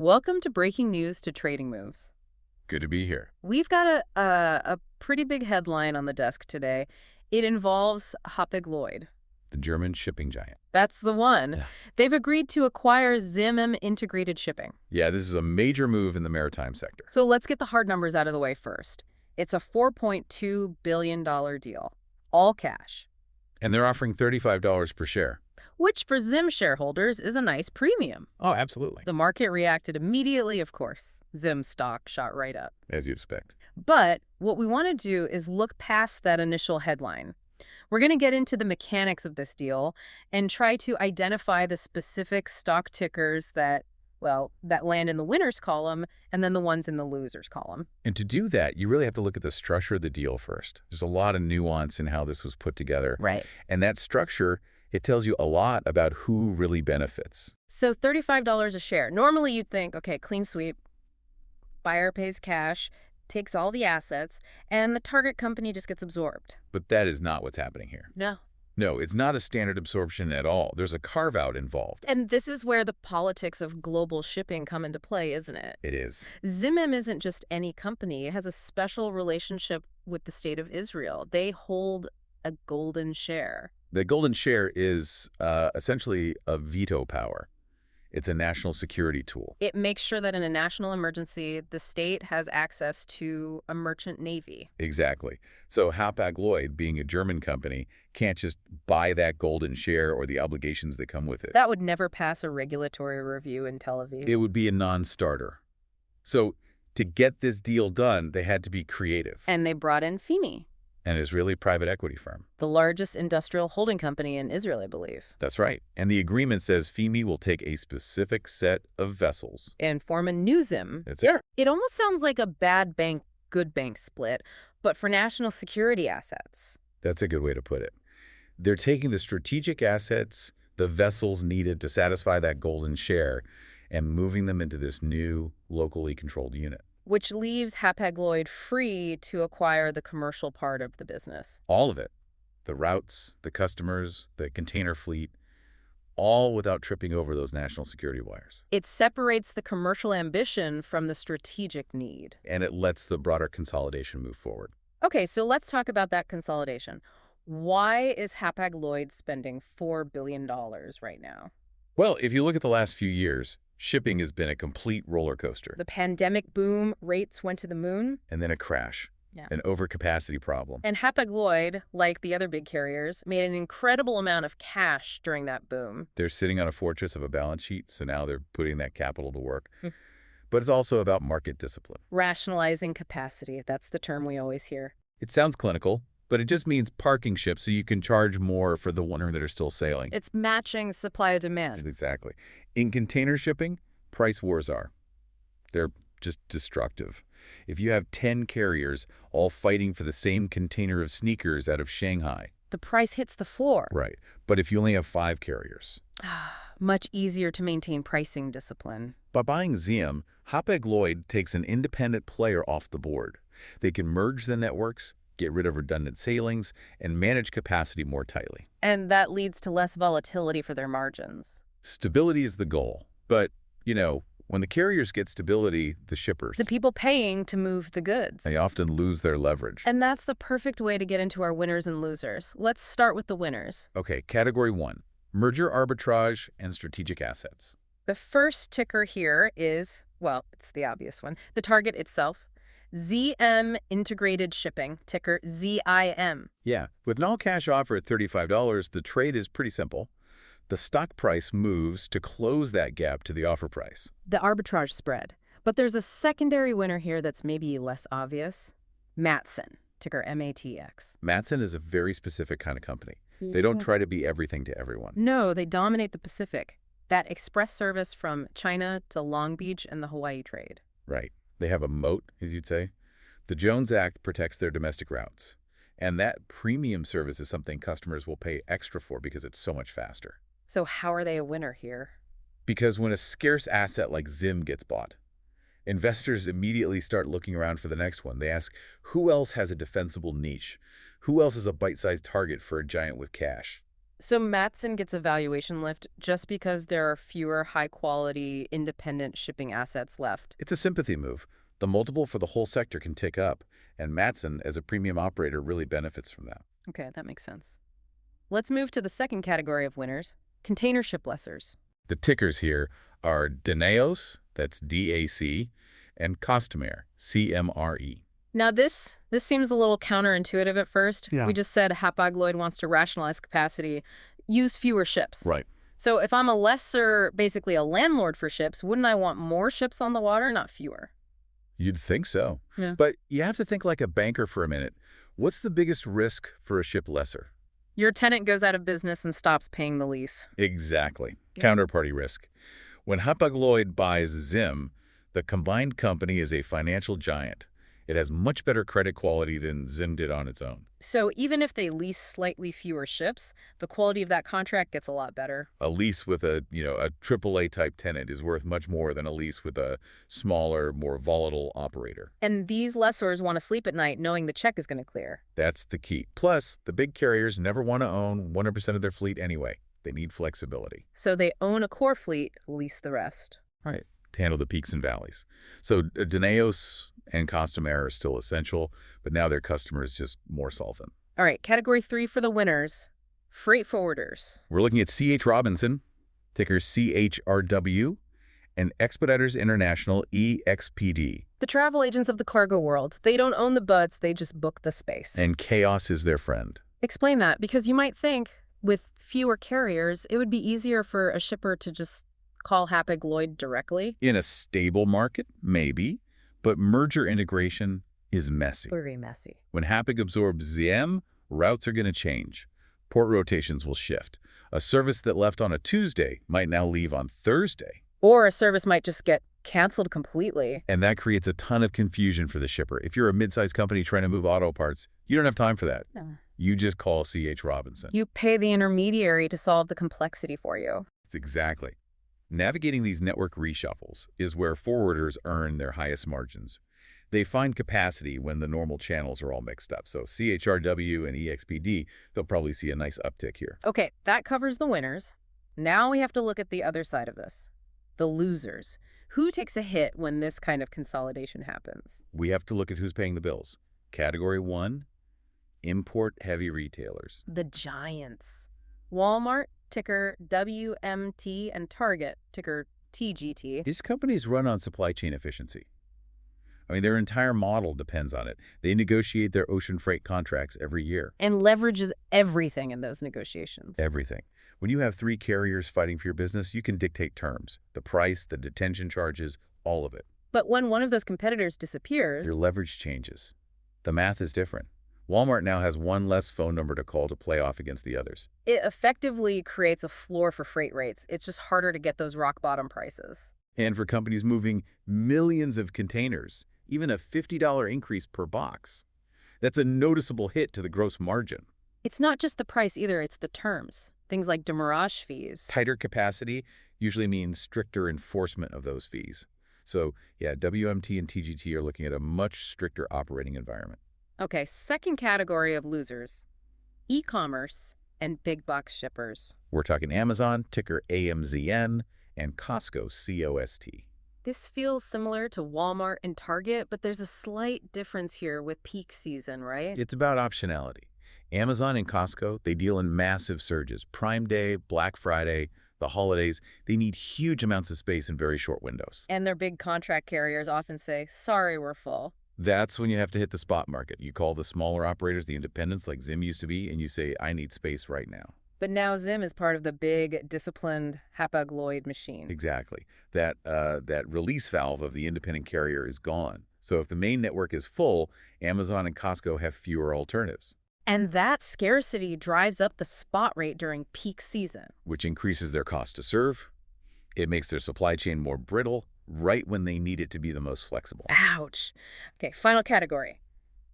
Welcome to Breaking News to Trading Moves. Good to be here. We've got a pretty big headline on the desk today. It involves Hapag-Lloyd. The German shipping giant. That's the one. Yeah. They've agreed to acquire ZIM Integrated Shipping. Yeah, this is a major move in the maritime sector. So let's get the hard numbers out of the way first. It's a $4.2 billion deal, all cash, And they're offering $35 per share. which for ZIM shareholders is a nice premium. Oh, absolutely. The market reacted immediately, of course. ZIM stock shot right up. As you'd expect. But what we want to do is look past that initial headline. We're going to get into the mechanics of this deal and try to identify the specific stock tickers that land in the winners column and then the ones in the losers column. And to do that, you really have to look at the structure of the deal first. There's a lot of nuance in how this was put together. Right. And that structure, it tells you a lot about who really benefits. So $35 a share. Normally you'd think, okay, clean sweep, buyer pays cash, takes all the assets, and the target company just gets absorbed. But that is not what's happening here. No. No, it's not a standard absorption at all. There's a carve-out involved. And this is where the politics of global shipping come into play, isn't it? It is. ZIM isn't just any company. It has a special relationship with the state of Israel. They hold a golden share. The golden share is essentially a veto power. It's a national security tool. It makes sure that in a national emergency, the state has access to a merchant navy. Exactly. So Hapag-Lloyd, being a German company, can't just buy that golden share or the obligations that come with it. That would never pass a regulatory review in Tel Aviv. It would be a non-starter. So to get this deal done, they had to be creative. And they brought in FIMI, An Israeli private equity firm. the largest industrial holding company in Israel, I believe, That's right. And the agreement says FIMI will take a specific set of vessels. and form a new ZIM. That's it. It almost sounds like a bad bank, good bank split, but for national security assets. That's a good way to put it. They're taking the strategic assets, the vessels needed to satisfy that golden share, and moving them into this new, locally controlled unit. Which leaves Hapag-Lloyd free to acquire the commercial part of the business. All of it. The routes, the customers, the container fleet, all without tripping over those national security wires. It separates the commercial ambition from the strategic need. And it lets the broader consolidation move forward. Okay, so let's talk about that consolidation. Why is Hapag-Lloyd spending $4 billion right now? Well, if you look at the last few years, shipping has been a complete roller coaster. The pandemic boom, rates went to the moon. And then a crash. Yeah. An overcapacity problem. And Hapag-Lloyd, like the other big carriers, made an incredible amount of cash during that boom. They're sitting on a fortress of a balance sheet, so now they're putting that capital to work. Hmm. But it's also about market discipline. Rationalizing capacity, that's the term we always hear. It sounds clinical, but it just means parking ships so you can charge more for the ones that are still sailing. It's matching supply and demand. Exactly. In container shipping, price wars are. They're just destructive. If you have 10 carriers all fighting for the same container of sneakers out of Shanghai. The price hits the floor. Right. But if you only have 5 carriers. Much easier to maintain pricing discipline. By buying ZIM, Hapag-Lloyd takes an independent player off the board. They can merge the networks, get rid of redundant sailings, and manage capacity more tightly. And that leads to less volatility for their margins. Stability is the goal. But, when the carriers get stability, the shippers, The people paying to move the goods. they often lose their leverage. And that's the perfect way to get into our winners and losers. Let's start with the winners. Okay, category 1, merger arbitrage and strategic assets. The first ticker here is, it's the obvious one, the target itself. ZM Integrated Shipping, ticker ZIM. Yeah, with an all-cash offer at $35, the trade is pretty simple. The stock price moves to close that gap to the offer price. The arbitrage spread. But there's a secondary winner here that's maybe less obvious. Matson, ticker MATX. Matson is a very specific kind of company. They don't try to be everything to everyone. No, they dominate the Pacific. That express service from China to Long Beach and the Hawaii trade. Right. They have a moat, as you'd say. The Jones Act protects their domestic routes. And that premium service is something customers will pay extra for because it's so much faster. So how are they a winner here? Because when a scarce asset like ZIM gets bought, investors immediately start looking around for the next one. They ask, who else has a defensible niche? Who else is a bite-sized target for a giant with cash? So Matson gets a valuation lift just because there are fewer high-quality, independent shipping assets left. It's a sympathy move. The multiple for the whole sector can tick up, and Matson, as a premium operator, really benefits from that. Okay, that makes sense. Let's move to the second category of winners, container ship lessors. The tickers here are Danaos, that's DAC, and Costamare, CMRE. Now this seems a little counterintuitive at first. Yeah. We just said Hapag-Lloyd wants to rationalize capacity, use fewer ships. Right. So if I'm a lessor, basically a landlord for ships, wouldn't I want more ships on the water, not fewer? You'd think so. Yeah. But you have to think like a banker for a minute. What's the biggest risk for a ship lessor? Your tenant goes out of business and stops paying the lease. Exactly. Yeah. Counterparty risk. When Hapag-Lloyd buys ZIM, the combined company is a financial giant. It has much better credit quality than ZIM did on its own. So even if they lease slightly fewer ships, the quality of that contract gets a lot better. A lease with a AAA type tenant is worth much more than a lease with a smaller, more volatile operator. And these lessors want to sleep at night knowing the check is going to clear. That's the key. Plus, the big carriers never want to own 100% of their fleet anyway. They need flexibility. So they own a core fleet, lease the rest. Right. To handle the peaks and valleys. So Danaos and Costamare are still essential, but now their customer is just more solvent. All right, category 3 for the winners, freight forwarders. We're looking at C.H. Robinson, ticker CHRW, and Expeditors International, EXPD. The travel agents of the cargo world. They don't own the butts, they just book the space. And chaos is their friend. Explain that, because you might think with fewer carriers, it would be easier for a shipper to just call Hapag-Lloyd directly. In a stable market, maybe, but merger integration is messy. Very messy. When Hapag absorbs ZIM, routes are going to change. Port rotations will shift. A service that left on a Tuesday might now leave on Thursday. Or a service might just get canceled completely. And that creates a ton of confusion for the shipper. If you're a mid-sized company trying to move auto parts, you don't have time for that. No. You just call C.H. Robinson. You pay the intermediary to solve the complexity for you. It's exactly. Navigating these network reshuffles is where forwarders earn their highest margins. They find capacity when the normal channels are all mixed up. So CHRW and EXPD, they'll probably see a nice uptick here. Okay, that covers the winners. Now we have to look at the other side of this. The losers. Who takes a hit when this kind of consolidation happens? We have to look at who's paying the bills. Category 1, import-heavy retailers. The giants. Walmart, ticker WMT, and Target, ticker TGT. These companies run on supply chain efficiency. I mean, their entire model depends on it. They negotiate their ocean freight contracts every year. And leverages everything in those negotiations. Everything. When you have 3 carriers fighting for your business, you can dictate terms, the price, the detention charges, all of it. But when one of those competitors disappears... Your leverage changes. The math is different. Walmart now has one less phone number to call to play off against the others. It effectively creates a floor for freight rates. It's just harder to get those rock-bottom prices. And for companies moving millions of containers, even a $50 increase per box, that's a noticeable hit to the gross margin. It's not just the price either, it's the terms. Things like demurrage fees. Tighter capacity usually means stricter enforcement of those fees. So, yeah, WMT and TGT are looking at a much stricter operating environment. Okay, second category of losers, e-commerce and big box shippers. We're talking Amazon, ticker AMZN, and Costco, COST. This feels similar to Walmart and Target, but there's a slight difference here with peak season, right? It's about optionality. Amazon and Costco, they deal in massive surges. Prime Day, Black Friday, the holidays, they need huge amounts of space in very short windows. And their big contract carriers often say, sorry, we're full. That's when you have to hit the spot market. You call the smaller operators, the independents like ZIM used to be, and you say, I need space right now. But now ZIM is part of the big, disciplined Hapag-Lloyd machine. Exactly. That release valve of the independent carrier is gone. So if the main network is full, Amazon and Costco have fewer alternatives. And that scarcity drives up the spot rate during peak season. Which increases their cost to serve. It makes their supply chain more brittle right when they need it to be the most flexible. Ouch. Okay, final category.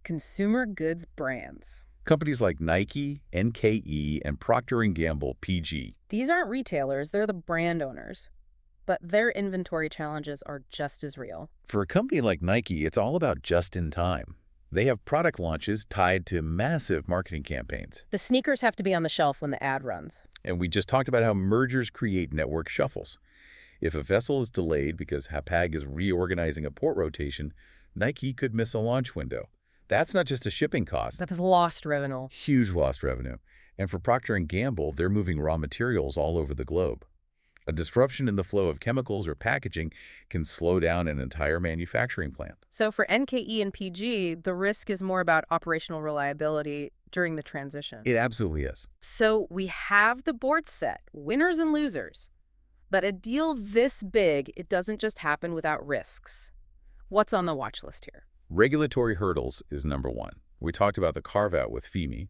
Consumer goods brands. Companies like Nike, NKE, and Procter & Gamble, PG. These aren't retailers, they're the brand owners. But their inventory challenges are just as real. For a company like Nike, it's all about just in time. They have product launches tied to massive marketing campaigns. The sneakers have to be on the shelf when the ad runs. And we just talked about how mergers create network shuffles. If a vessel is delayed because Hapag is reorganizing a port rotation, Nike could miss a launch window. That's not just a shipping cost. That is lost revenue. Huge lost revenue. And for Procter & Gamble, they're moving raw materials all over the globe. A disruption in the flow of chemicals or packaging can slow down an entire manufacturing plant. So for NKE and PG, the risk is more about operational reliability during the transition. It absolutely is. So we have the board set, winners and losers. But a deal this big, it doesn't just happen without risks. What's on the watch list here? Regulatory hurdles is number one. We talked about the carve-out with FIMI,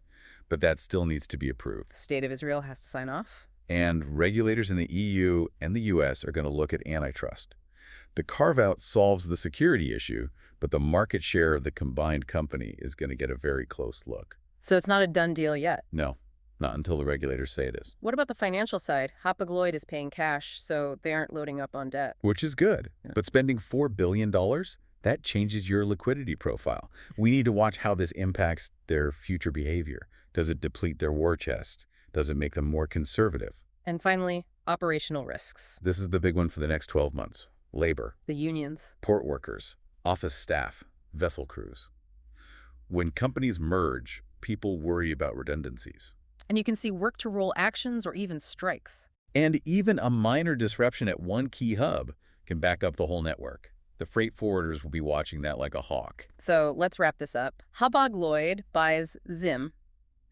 but that still needs to be approved. The state of Israel has to sign off. And regulators in the EU and the US are going to look at antitrust. The carve-out solves the security issue, but the market share of the combined company is going to get a very close look. So it's not a done deal yet? No, not until the regulators say it is. What about the financial side? Hapag-Lloyd is paying cash, so they aren't loading up on debt. Which is good. Yeah. But spending $4 billion, that changes your liquidity profile. We need to watch how this impacts their future behavior. Does it deplete their war chest? Does it make them more conservative? And finally, operational risks. This is the big one for the next 12 months. Labor, The unions. port workers, office staff, vessel crews. When companies merge, people worry about redundancies. And you can see work-to-roll actions or even strikes. And even a minor disruption at one key hub can back up the whole network. The freight forwarders will be watching that like a hawk. So let's wrap this up. Hapag-Lloyd buys ZIM.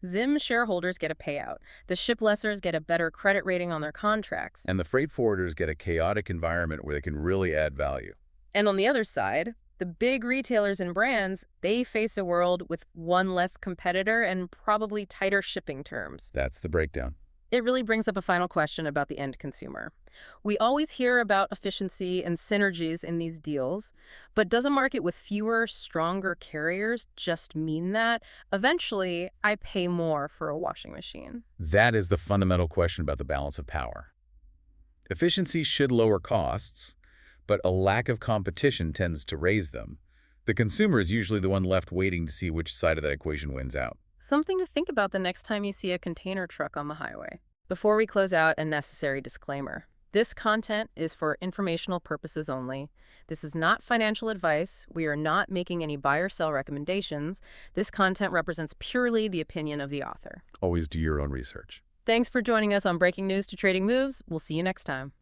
ZIM shareholders get a payout. The ship lessors get a better credit rating on their contracts. And the freight forwarders get a chaotic environment where they can really add value. And on the other side, the big retailers and brands, they face a world with one less competitor and probably tighter shipping terms. That's the breakdown. It really brings up a final question about the end consumer. We always hear about efficiency and synergies in these deals, but does a market with fewer, stronger carriers just mean that? Eventually, I pay more for a washing machine. That is the fundamental question about the balance of power. Efficiency should lower costs, but a lack of competition tends to raise them. The consumer is usually the one left waiting to see which side of that equation wins out. Something to think about the next time you see a container truck on the highway. Before we close out, a necessary disclaimer. This content is for informational purposes only. This is not financial advice. We are not making any buy or sell recommendations. This content represents purely the opinion of the author. Always do your own research. Thanks for joining us on Breaking News to Trading Moves. We'll see you next time.